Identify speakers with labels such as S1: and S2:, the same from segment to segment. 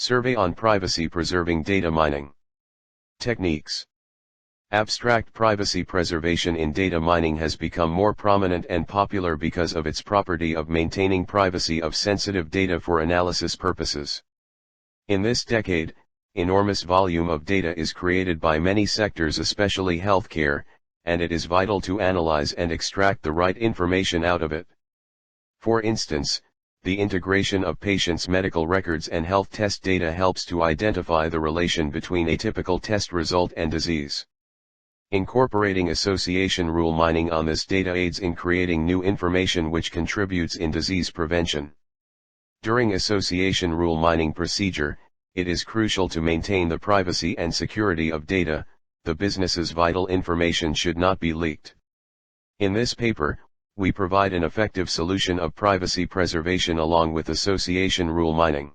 S1: Survey on privacy-preserving data mining. Techniques. Abstract privacy preservation in data mining has become more prominent and popular because of its property of maintaining privacy of sensitive data for analysis purposes. In this decade, enormous volume of data is created by many sectors, especially healthcare, and it is vital to analyze and extract the right information out of it. For instance, the integration of patients' medical records and health test data helps to identify the relation between a typical test result and disease. Incorporating association rule mining on this data aids in creating new information which contributes in disease prevention. During association rule mining procedure, it is crucial to maintain the privacy and security of data. The business's vital information should not be leaked. In this paper, we provide an effective solution of privacy preservation along with association rule mining.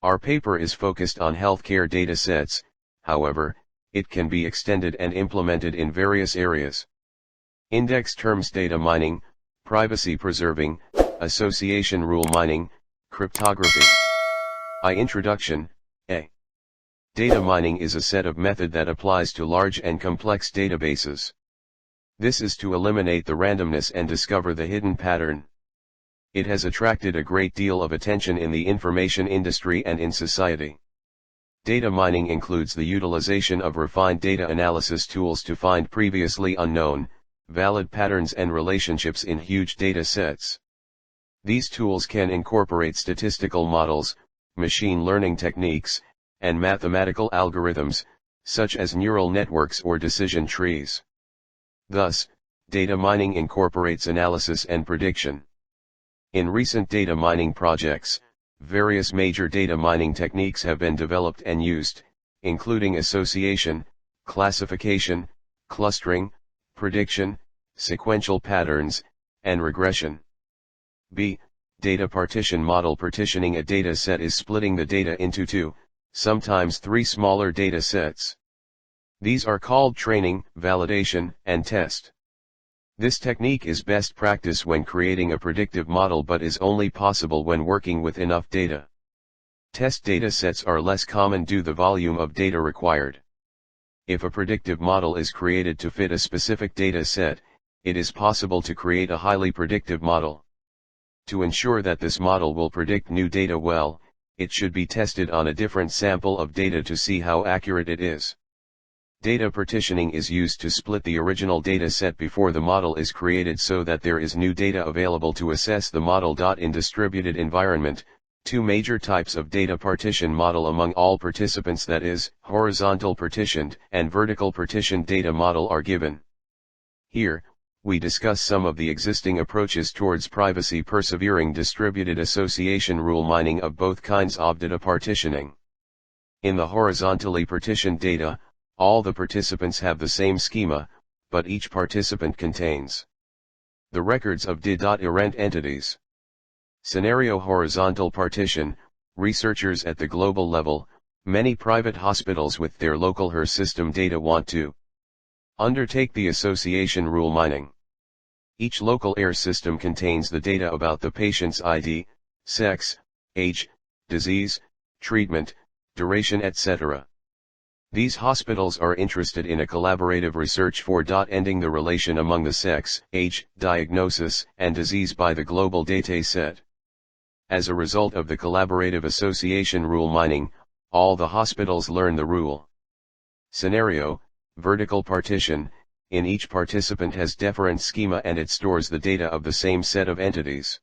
S1: Our paper is focused on healthcare data sets, however, it can be extended and implemented in various areas. Index terms data mining, privacy preserving, association rule mining, cryptography. Introduction. A. Data mining is a set of method that applies to large and complex databases. This is to eliminate the randomness and discover the hidden pattern. It has attracted a great deal of attention in the information industry and in society. Data mining includes the utilization of refined data analysis tools to find previously unknown, valid patterns and relationships in huge data sets. These tools can incorporate statistical models, machine learning techniques, and mathematical algorithms, such as neural networks or decision trees. Thus, data mining incorporates analysis and prediction. In recent data mining projects, various major data mining techniques have been developed and used, including association, classification, clustering, prediction, sequential patterns, and regression. B. Data partition model. Partitioning a data set is splitting the data into two, sometimes three smaller data sets. These are called training, validation, and test. This technique is best practice when creating a predictive model but is only possible when working with enough data. Test data sets are less common due to the volume of data required. If a predictive model is created to fit a specific data set, it is possible to create a highly predictive model. To ensure that this model will predict new data well, it should be tested on a different sample of data to see how accurate it is. Data partitioning is used to split the original data set before the model is created so that there is new data available to assess the model. In distributed environment, two major types of data partition model among all participants, that is, horizontal partitioned and vertical partitioned data model, are given. Here, we discuss some of the existing approaches towards privacy persevering distributed association rule mining of both kinds of data partitioning. In the horizontally partitioned data, all the participants have the same schema, but each participant contains the records of errant entities. Scenario horizontal partition. Researchers at the global level, many private hospitals with their local HER system data want to undertake the association rule mining. Each local AIR system contains the data about the patient's ID, sex, age, disease, treatment, duration, etc. These hospitals are interested in a collaborative research for ending the relation among the sex, age, diagnosis, and disease by the global data set. As a result of the collaborative association rule mining, all the hospitals learn the rule. Scenario, vertical partition. In each participant has different schema and it stores the data of the same set of entities.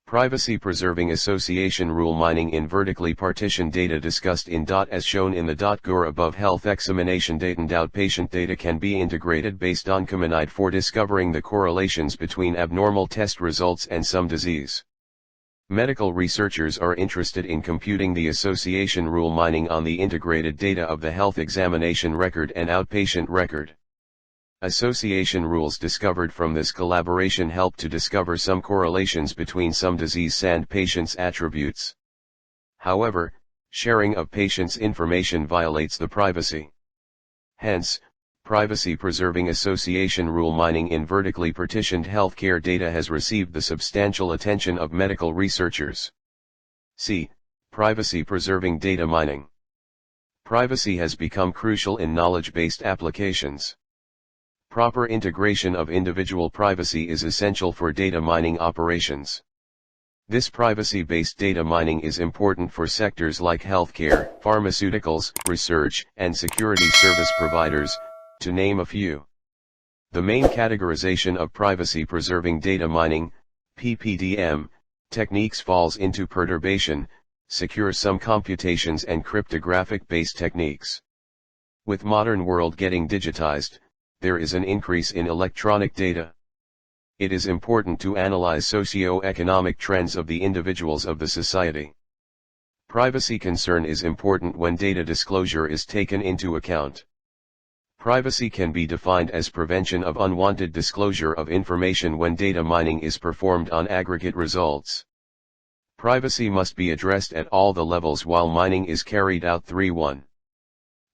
S1: Privacy-preserving association rule mining in vertically partitioned data discussed in as shown in the GUR above. Health examination data and outpatient data can be integrated based on Combinide for discovering the correlations between abnormal test results and some disease. Medical researchers are interested in computing the association rule mining on the integrated data of the health examination record and outpatient record. Association rules discovered from this collaboration help to discover some correlations between some disease and patients' attributes. However, sharing of patients' information violates the privacy. Hence, privacy-preserving association rule mining in vertically partitioned healthcare data has received the substantial attention of medical researchers. C. Privacy-preserving data mining. Privacy has become crucial in knowledge-based applications. Proper integration of individual privacy is essential for data mining operations. This privacy-based data mining is important for sectors like healthcare, pharmaceuticals, research, and security service providers, to name a few. The main categorization of privacy-preserving data mining, PPDM, techniques falls into perturbation, secure sum computations and cryptographic-based techniques. With modern world getting digitized, there is an increase in electronic data. It is important to analyze socio-economic trends of the individuals of the society. Privacy concern is important when data disclosure is taken into account. Privacy can be defined as prevention of unwanted disclosure of information when data mining is performed on aggregate results. Privacy must be addressed at all the levels while mining is carried out. 3.1.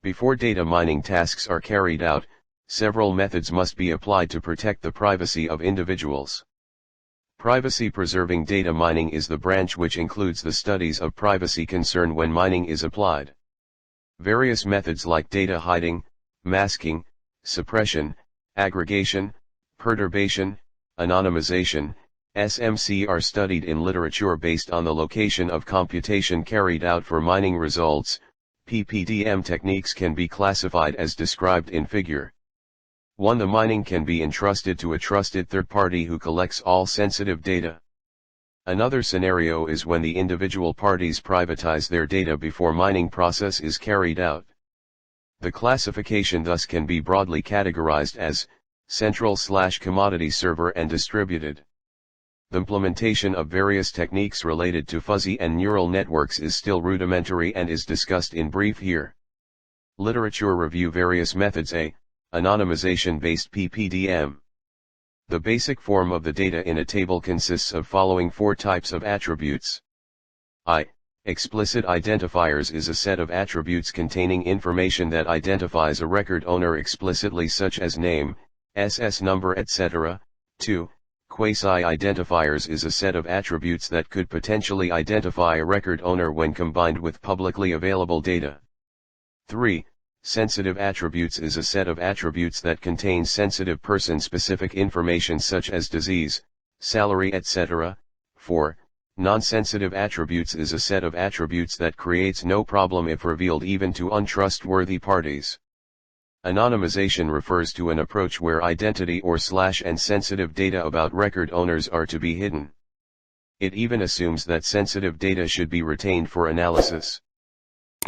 S1: Before data mining tasks are carried out, several methods must be applied to protect the privacy of individuals. Privacy-preserving data mining is the branch which includes the studies of privacy concern when mining is applied. Various methods like data hiding, masking, suppression, aggregation, perturbation, anonymization, SMC are studied in literature based on the location of computation carried out for mining results. PPDM techniques can be classified as described in Figure 1. The mining can be entrusted to a trusted third party who collects all sensitive data. Another scenario is when the individual parties privatize their data before mining process is carried out. The classification thus can be broadly categorized as central/commodity server and distributed. The implementation of various techniques related to fuzzy and neural networks is still rudimentary and is discussed in brief here. Literature review various methods. A. Anonymization-based PPDM. The basic form of the data in a table consists of following 4 types of attributes. I. Explicit identifiers is a set of attributes containing information that identifies a record owner explicitly, such as name, SS number, etc. 2. Quasi-identifiers is a set of attributes that could potentially identify a record owner when combined with publicly available data. 3. Sensitive attributes is a set of attributes that contains sensitive person-specific information such as disease, salary, etc. 4. Non-sensitive attributes is a set of attributes that creates no problem if revealed even to untrustworthy parties. Anonymization refers to an approach where identity and sensitive data about record owners are to be hidden. It even assumes that sensitive data should be retained for analysis.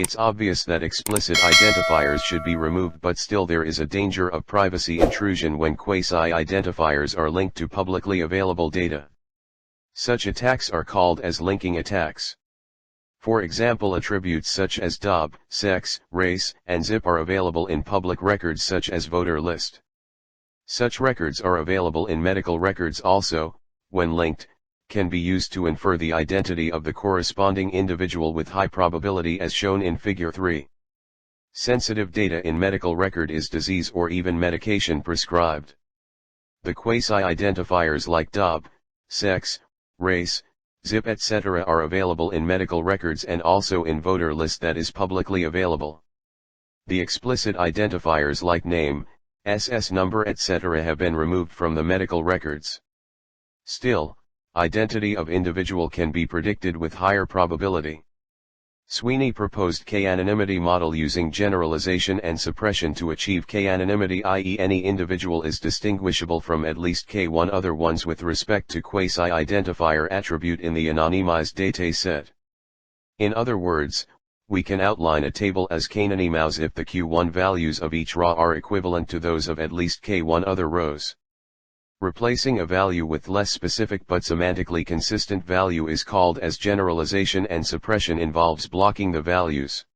S1: It's obvious that explicit identifiers should be removed, but still there is a danger of privacy intrusion when quasi-identifiers are linked to publicly available data. Such attacks are called as linking attacks. For example, attributes such as job, sex, race, and zip are available in public records such as voter list. Such records are available in medical records also, when linked, can be used to infer the identity of the corresponding individual with high probability as shown in Figure 3. Sensitive data in medical record is disease or even medication prescribed. The quasi-identifiers like job, sex, race, zip, etc. are available in medical records and also in voter list that is publicly available. The explicit identifiers like name, SS number, etc. have been removed from the medical records. Still, identity of individual can be predicted with higher probability. Sweeney proposed K-anonymity model using generalization and suppression to achieve K-anonymity, i.e. any individual is distinguishable from at least K1 other ones with respect to quasi-identifier attribute in the anonymized dataset. In other words, we can outline a table as K-anonymous if the Q1 values of each row are equivalent to those of at least K1 other rows. Replacing a value with less specific but semantically consistent value is called as generalization, and suppression involves blocking the values.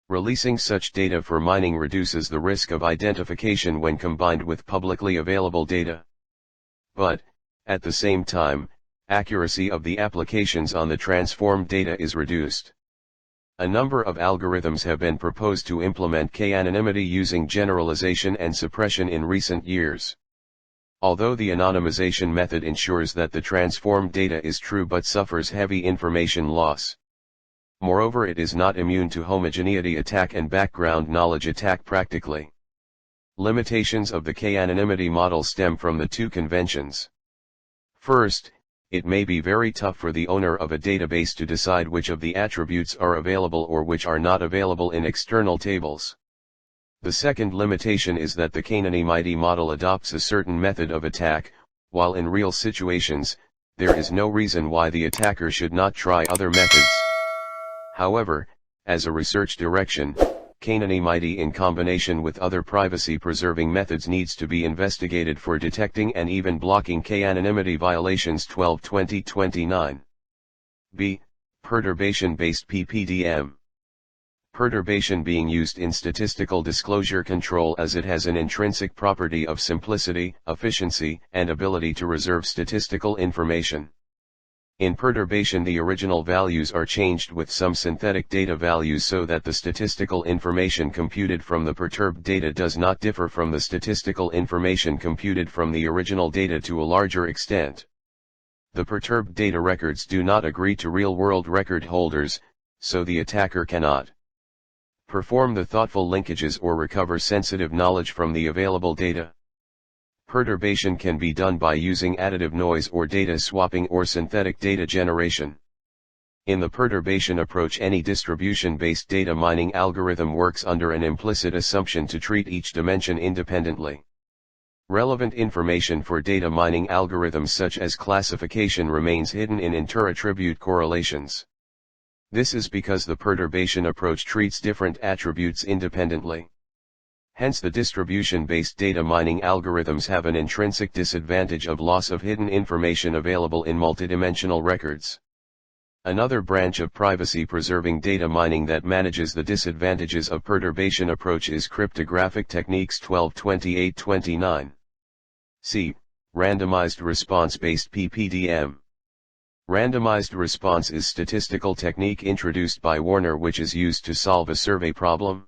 S1: Releasing such data for mining reduces the risk of identification when combined with publicly available data. But, at the same time, accuracy of the applications on the transformed data is reduced. A number of algorithms have been proposed to implement K-anonymity using generalization and suppression in recent years. Although the anonymization method ensures that the transformed data is true but suffers heavy information loss. Moreover, it is not immune to homogeneity attack and background knowledge attack practically. Limitations of the k-anonymity model stem from the two conventions. First, it may be very tough for the owner of a database to decide which of the attributes are available or which are not available in external tables. The second limitation is that the k-anonymity model adopts a certain method of attack, while in real situations, there is no reason why the attacker should not try other methods. However, as a research direction, k-anonymity in combination with other privacy-preserving methods needs to be investigated for detecting and even blocking k-anonymity violations. 12-20-29. B. Perturbation-based PPDM. Perturbation being used in statistical disclosure control as it has an intrinsic property of simplicity, efficiency, and ability to reserve statistical information. In perturbation, the original values are changed with some synthetic data values so that the statistical information computed from the perturbed data does not differ from the statistical information computed from the original data to a larger extent. The perturbed data records do not agree to real-world record holders, so the attacker cannot perform the thoughtful linkages or recover sensitive knowledge from the available data. Perturbation can be done by using additive noise or data swapping or synthetic data generation. In the perturbation approach, any distribution-based data mining algorithm works under an implicit assumption to treat each dimension independently. Relevant information for data mining algorithms such as classification remains hidden in inter-attribute correlations. This is because the perturbation approach treats different attributes independently. Hence, the distribution-based data mining algorithms have an intrinsic disadvantage of loss of hidden information available in multidimensional records. Another branch of privacy-preserving data mining that manages the disadvantages of perturbation approach is cryptographic techniques. 12-28-29. C. Randomized response-based PPDM. Randomized response is statistical technique introduced by Warner which is used to solve a survey problem.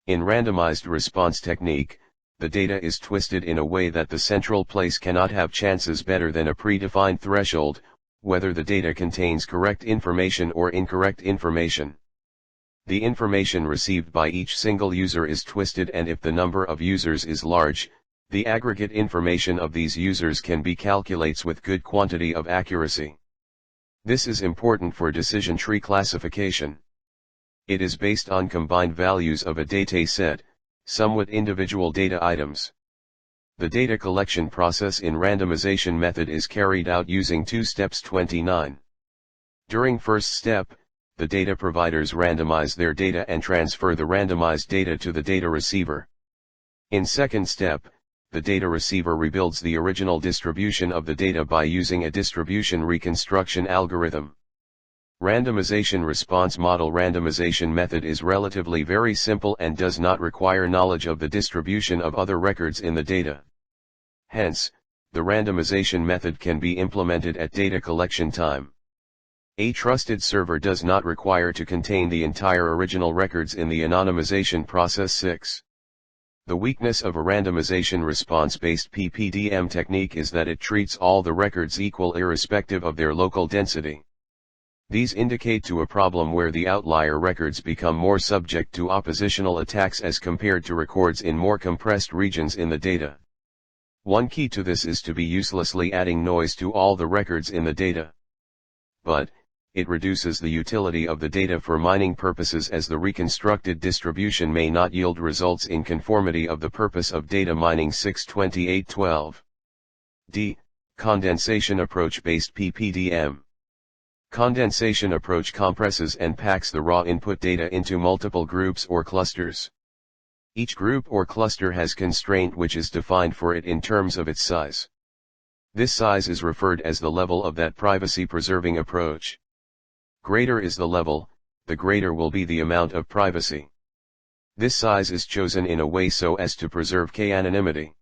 S1: In randomized response technique, the data is twisted in a way that the central place cannot have chances better than a predefined threshold, whether the data contains correct information or incorrect information. The information received by each single user is twisted, and if the number of users is large, the aggregate information of these users can be calculated with good quantity of accuracy. This is important for decision tree classification. It is based on combined values of a data set, some with individual data items. The data collection process in randomization method is carried out using two steps. 29. During first step, the data providers randomize their data and transfer the randomized data to the data receiver. In second step, the data receiver rebuilds the original distribution of the data by using a distribution reconstruction algorithm. Randomization response model randomization method is relatively very simple and does not require knowledge of the distribution of other records in the data. Hence, the randomization method can be implemented at data collection time. A trusted server does not require to contain the entire original records in the anonymization process. 6. The weakness of a randomization response-based PPDM technique is that it treats all the records equal irrespective of their local density. These indicate to a problem where the outlier records become more subject to oppositional attacks as compared to records in more compressed regions in the data. One key to this is to be uselessly adding noise to all the records in the data. But, it reduces the utility of the data for mining purposes, as the reconstructed distribution may not yield results in conformity of the purpose of data mining. 6-28-12. D. Condensation approach-based PPDM. Condensation approach compresses and packs the raw input data into multiple groups or clusters. Each group or cluster has constraint which is defined for it in terms of its size. This size is referred as the level of that privacy-preserving approach. Greater is the level, the greater will be the amount of privacy. This size is chosen in a way so as to preserve k-anonymity.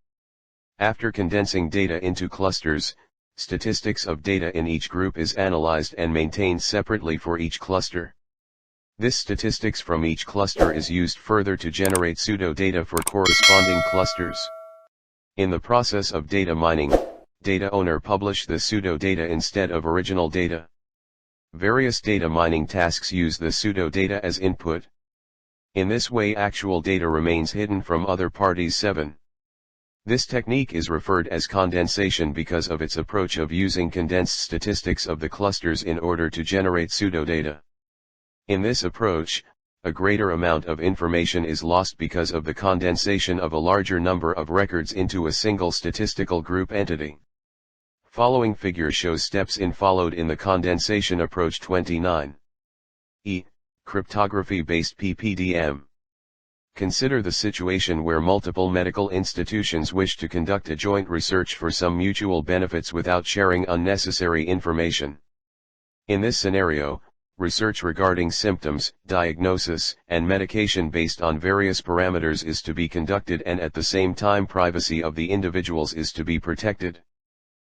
S1: After condensing data into clusters, statistics of data in each group is analyzed and maintained separately for each cluster. This statistics from each cluster is used further to generate pseudo-data for corresponding clusters. In the process of data mining, data owner publish the pseudo-data instead of original data. Various data mining tasks use the pseudo-data as input. In this way actual data remains hidden from other parties. 7. This technique is referred as condensation because of its approach of using condensed statistics of the clusters in order to generate pseudodata. In this approach, a greater amount of information is lost because of the condensation of a larger number of records into a single statistical group entity. Following figure shows steps followed in the condensation approach. 29. Cryptography-based PPDM. Consider the situation where multiple medical institutions wish to conduct a joint research for some mutual benefits without sharing unnecessary information. In this scenario, research regarding symptoms, diagnosis, and medication based on various parameters is to be conducted, and at the same time privacy of the individuals is to be protected.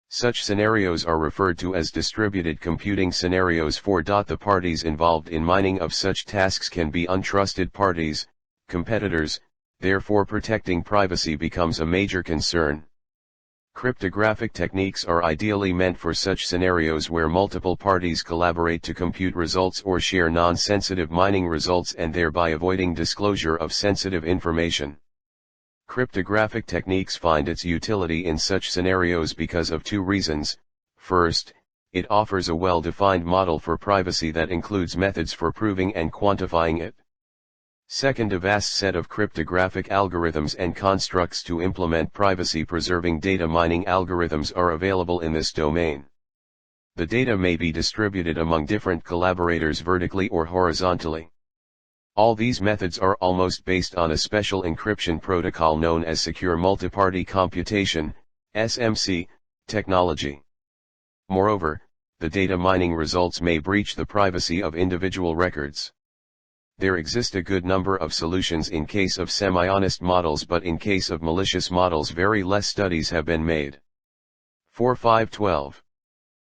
S1: Such scenarios are referred to as distributed computing scenarios. 4. The parties involved in mining of such tasks can be untrusted parties, competitors, therefore protecting privacy becomes a major concern. Cryptographic techniques are ideally meant for such scenarios where multiple parties collaborate to compute results or share non-sensitive mining results, and thereby avoiding disclosure of sensitive information. Cryptographic techniques find its utility in such scenarios because of two reasons. First, it offers a well-defined model for privacy that includes methods for proving and quantifying it. Second, a vast set of cryptographic algorithms and constructs to implement privacy-preserving data mining algorithms are available in this domain. The data may be distributed among different collaborators vertically or horizontally. All these methods are almost based on a special encryption protocol known as Secure Multiparty Computation, SMC, technology. Moreover, the data mining results may breach the privacy of individual records. There exist a good number of solutions in case of semi-honest models, but in case of malicious models very less studies have been made. 4.5.12.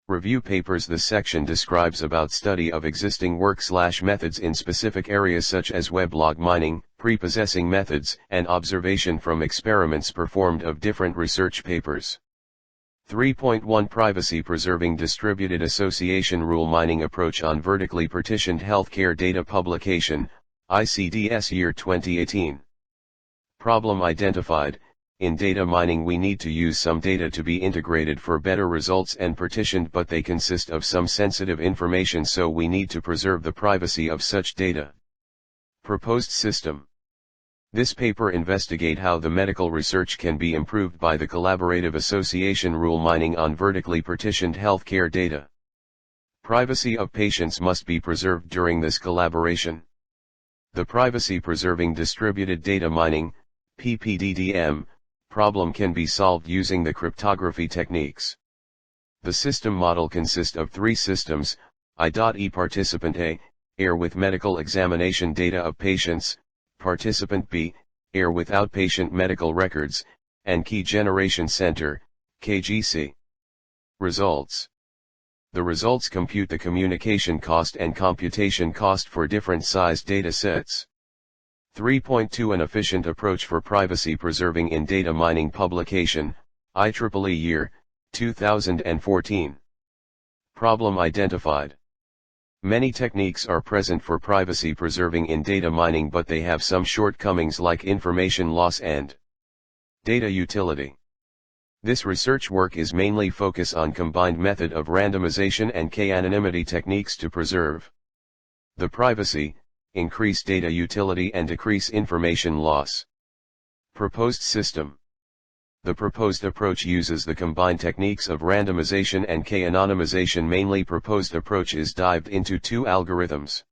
S1: Review papers. This section describes about study of existing work/methods in specific areas such as weblog mining, prepossessing methods, and observation from experiments performed of different research papers. 3.1 Privacy-preserving distributed association rule mining approach on vertically partitioned healthcare data publication, ICDS year 2018. Problem identified. In data mining we need to use some data to be integrated for better results and partitioned, but they consist of some sensitive information, so we need to preserve the privacy of such data. Proposed system. This paper investigate how the medical research can be improved by the collaborative association rule mining on vertically partitioned healthcare data. Privacy of patients must be preserved during this collaboration. The privacy-preserving distributed data mining, PPDDM, problem can be solved using the cryptography techniques. The system model consists of three systems: I.E. Participant A, AIR with medical examination data of patients; Participant B, AIR with outpatient medical records; and Key Generation Center, KGC. Results. The results compute the communication cost and computation cost for different sized data sets. 3.2 An efficient approach for privacy preserving in data mining publication, IEEE year, 2014. Problem identified. Many techniques are present for privacy preserving in data mining, but they have some shortcomings like information loss and data utility. This research work is mainly focused on combined method of randomization and k-anonymity techniques to preserve the privacy, increase data utility and decrease information loss. Proposed system. The proposed approach uses the combined techniques of randomization and k-anonymization. Mainly proposed approach is dived into two algorithms.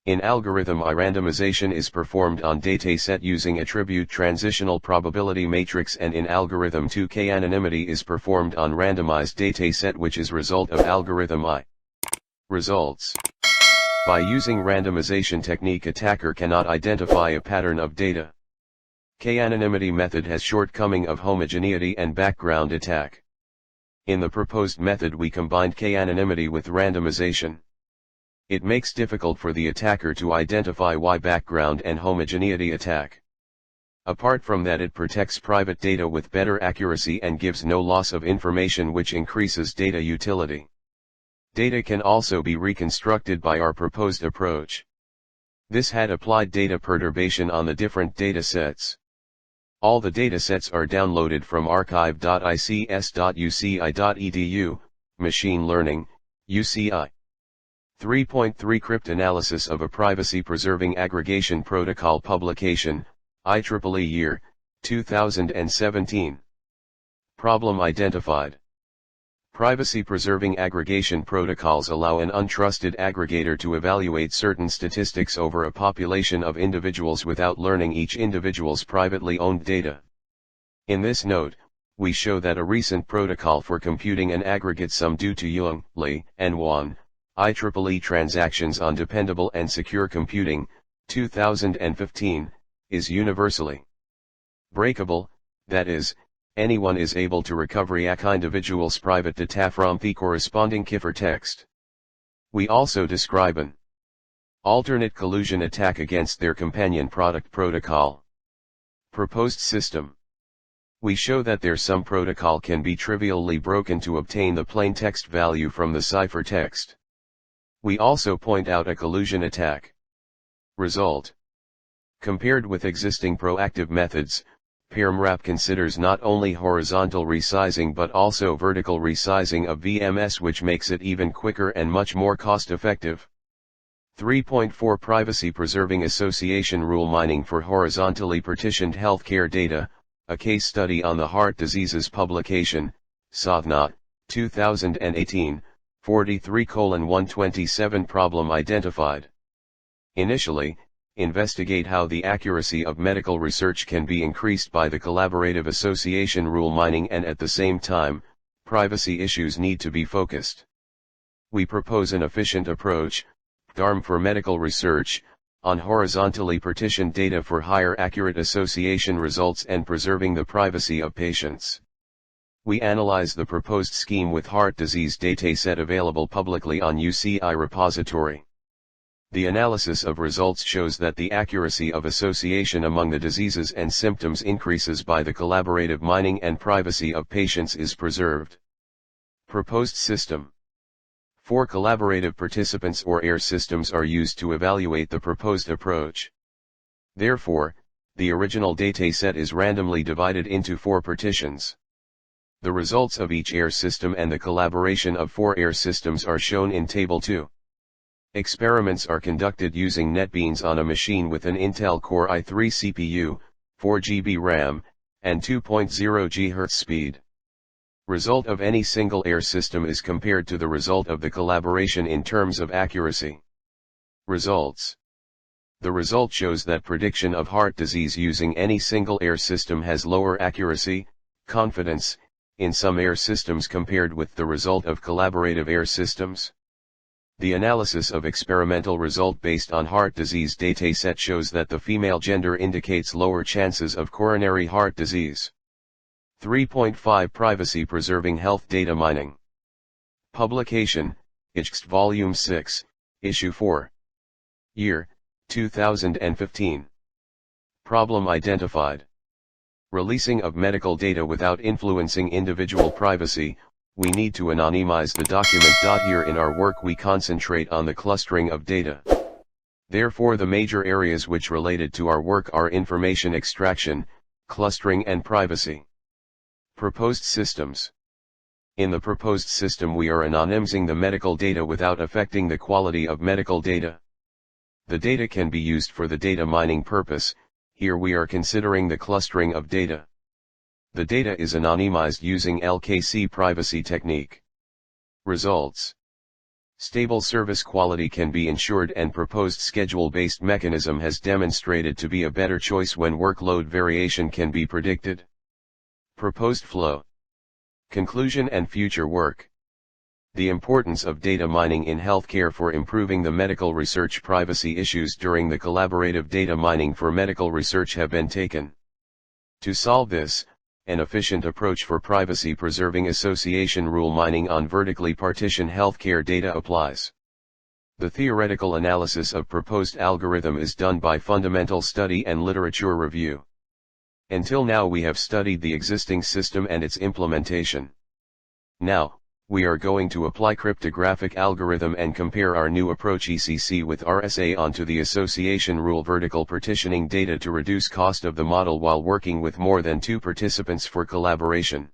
S1: In algorithm I, randomization is performed on dataset using attribute transitional probability matrix, and in algorithm 2 k-anonymity is performed on randomized dataset, which is result of algorithm I. Results. By using randomization technique, attacker cannot identify a pattern of data. K-anonymity method has shortcoming of homogeneity and background attack. In the proposed method we combined k-anonymity with randomization. It makes difficult for the attacker to identify why background and homogeneity attack. Apart from that, it protects private data with better accuracy and gives no loss of information, which increases data utility. Data can also be reconstructed by our proposed approach. This had applied data perturbation on the different datasets. All the datasets are downloaded from archive.ics.uci.edu, Machine Learning, UCI. 3.3 Cryptanalysis of a Privacy-Preserving Aggregation Protocol Publication, IEEE Year, 2017. Problem identified. Privacy-preserving aggregation protocols allow an untrusted aggregator to evaluate certain statistics over a population of individuals without learning each individual's privately owned data. In this note, we show that a recent protocol for computing an aggregate sum due to Yung, Li, and Wan, IEEE Transactions on Dependable and Secure Computing, 2015, is universally breakable, that is, anyone is able to recover a individual's private data from the corresponding ciphertext. We also describe an alternate collusion attack against their companion product protocol. Proposed system. We show that their sum protocol can be trivially broken to obtain the plain text value from the ciphertext. We also point out a collusion attack. Result. Compared with existing proactive methods, PairMRAP considers not only horizontal resizing but also vertical resizing of VMS, which makes it even quicker and much more cost-effective. 3.4 Privacy-Preserving Association Rule Mining for Horizontally Partitioned Healthcare Data, a case study on the heart diseases publication, Sadhna, 2018, 43:127 Problem identified. Initially, investigate how the accuracy of medical research can be increased by the collaborative association rule mining, and at the same time, privacy issues need to be focused. We propose an efficient approach, DARM for medical research, on horizontally partitioned data for higher accurate association results and preserving the privacy of patients. We analyze the proposed scheme with heart disease dataset available publicly on UCI repository. The analysis of results shows that the accuracy of association among the diseases and symptoms increases by the collaborative mining and privacy of patients is preserved. Proposed system. 4 collaborative participants or AIR systems are used to evaluate the proposed approach. Therefore, the original dataset is randomly divided into 4 partitions. The results of each AIR system and the collaboration of 4 AIR systems are shown in Table 2. Experiments are conducted using NetBeans on a machine with an Intel Core i3 CPU, 4 GB RAM, and 2.0 GHz speed. Result of any single AIR system is compared to the result of the collaboration in terms of accuracy. Results. The result shows that prediction of heart disease using any single AIR system has lower accuracy, confidence, in some AIR systems compared with the result of collaborative AIR systems. The analysis of experimental result based on heart disease dataset shows that the female gender indicates lower chances of coronary heart disease. 3.5 Privacy-Preserving Health Data Mining. Publication, ICST Volume 6, Issue 4. Year, 2015. Problem identified. Releasing of medical data without influencing individual privacy. We need to anonymize the document. Here in our work we concentrate on the clustering of data. Therefore the major areas which related to our work are information extraction, clustering and privacy. Proposed systems. In the proposed system we are anonymizing the medical data without affecting the quality of medical data. The data can be used for the data mining purpose. Here we are considering the clustering of data. The data is anonymized using LKC privacy technique. Results. Stable service quality can be ensured and proposed schedule-based mechanism has demonstrated to be a better choice when workload variation can be predicted. Proposed flow. Conclusion and future work. The importance of data mining in healthcare for improving the medical research privacy issues during the collaborative data mining for medical research have been taken. To solve this, an efficient approach for privacy-preserving association rule mining on vertically partitioned healthcare data applies. The theoretical analysis of proposed algorithm is done by fundamental study and literature review. Until now we have studied the existing system and its implementation. Now, we are going to apply cryptographic algorithm and compare our new approach ECC with RSA onto the association rule vertical partitioning data to reduce cost of the model while working with more than 2 participants for collaboration.